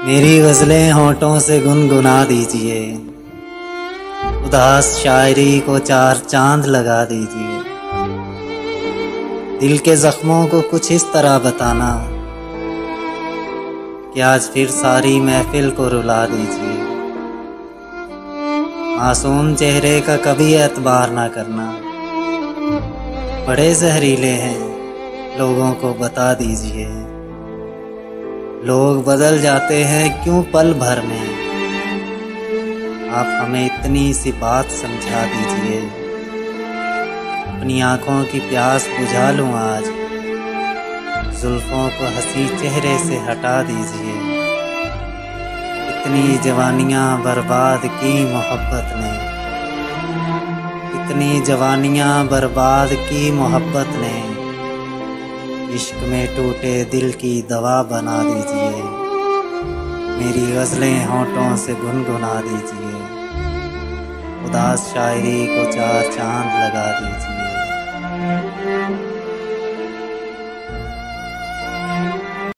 मेरी गज़लें होठों से गुनगुना दीजिए, उदास शायरी को चार चांद लगा दीजिए। दिल के जख्मों को कुछ इस तरह बताना कि आज फिर सारी महफिल को रुला दीजिए। मासूम चेहरे का कभी एतबार ना करना, बड़े जहरीले हैं लोगों को बता दीजिए। लोग बदल जाते हैं क्यों पल भर में, आप हमें इतनी सी बात समझा दीजिए। अपनी आंखों की प्यास बुझा लूं आज, जुल्फों को हंसी चेहरे से हटा दीजिए। इतनी जवानियां बर्बाद की मोहब्बत ने, इतनी जवानियां बर्बाद की मोहब्बत ने, इश्क में टूटे दिल की दवा बना दीजिए। मेरी गज़लें होठों से गुनगुना दीजिए, उदास शायरी को चार चांद लगा दीजिए।